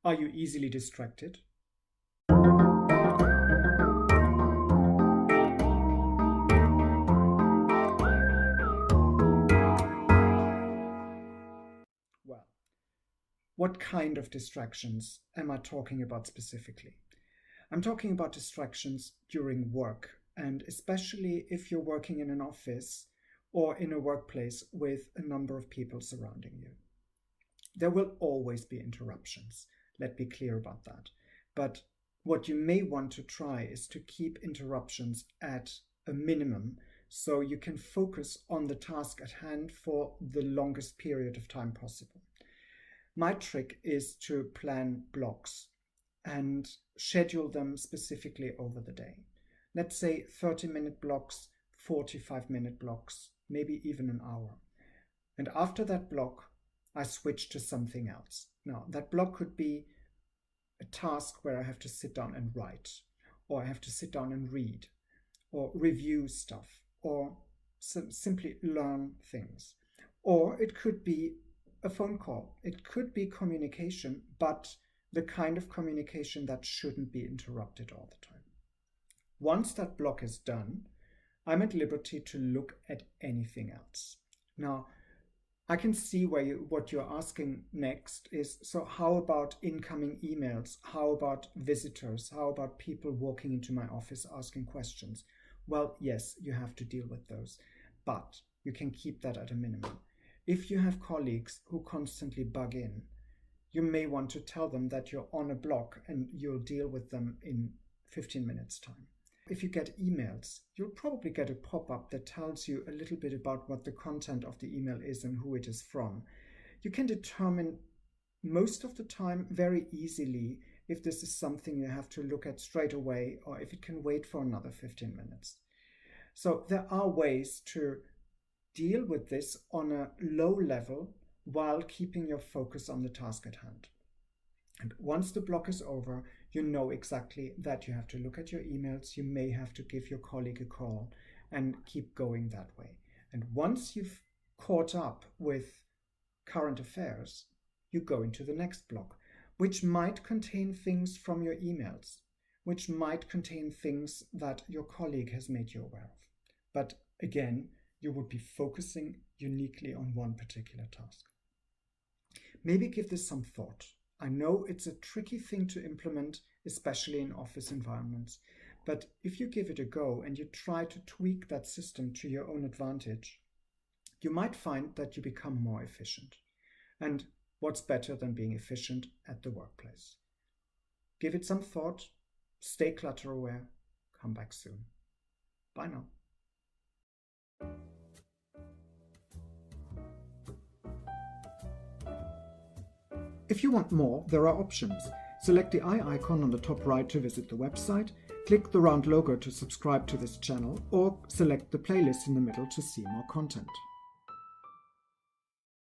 Are you easily distracted? Well, what kind of distractions am I talking about specifically? I'm talking about distractions during work, and especially if you're working in an office or in a workplace with a number of people surrounding you. There will always be interruptions. Let's be clear about that. But what you may want to try is to keep interruptions at a minimum so you can focus on the task at hand for the longest period of time possible. My trick is to plan blocks and schedule them specifically over the day. Let's say 30-minute blocks, 45-minute blocks, maybe even an hour. And after that block, I switch to something else. Now, that block could be a task where I have to sit down and write, or I have to sit down and read, or review stuff, or simply learn things. Or it could be a phone call. It could be communication, but the kind of communication that shouldn't be interrupted all the time. Once that block is done, I'm at liberty to look at anything else. Now, I can see what you're asking next is, so how about incoming emails? How about visitors? How about people walking into my office asking questions? Well, yes, you have to deal with those, but you can keep that at a minimum. If you have colleagues who constantly bug in, you may want to tell them that you're on a block and you'll deal with them in 15 minutes time. If you get emails, you'll probably get a pop-up that tells you a little bit about what the content of the email is and who it is from. You can determine most of the time very easily if this is something you have to look at straight away or if it can wait for another 15 minutes. So there are ways to deal with this on a low level while keeping your focus on the task at hand. And once the block is over, you know exactly that you have to look at your emails. You may have to give your colleague a call and keep going that way. And once you've caught up with current affairs, you go into the next block, which might contain things from your emails, which might contain things that your colleague has made you aware of. But again, you would be focusing uniquely on one particular task. Maybe give this some thought. I know it's a tricky thing to implement, especially in office environments, but if you give it a go and you try to tweak that system to your own advantage, you might find that you become more efficient. And what's better than being efficient at the workplace? Give it some thought, stay clutter aware, come back soon. Bye now. If you want more, there are options. Select the eye icon on the top right to visit the website, click the round logo to subscribe to this channel, or select the playlist in the middle to see more content.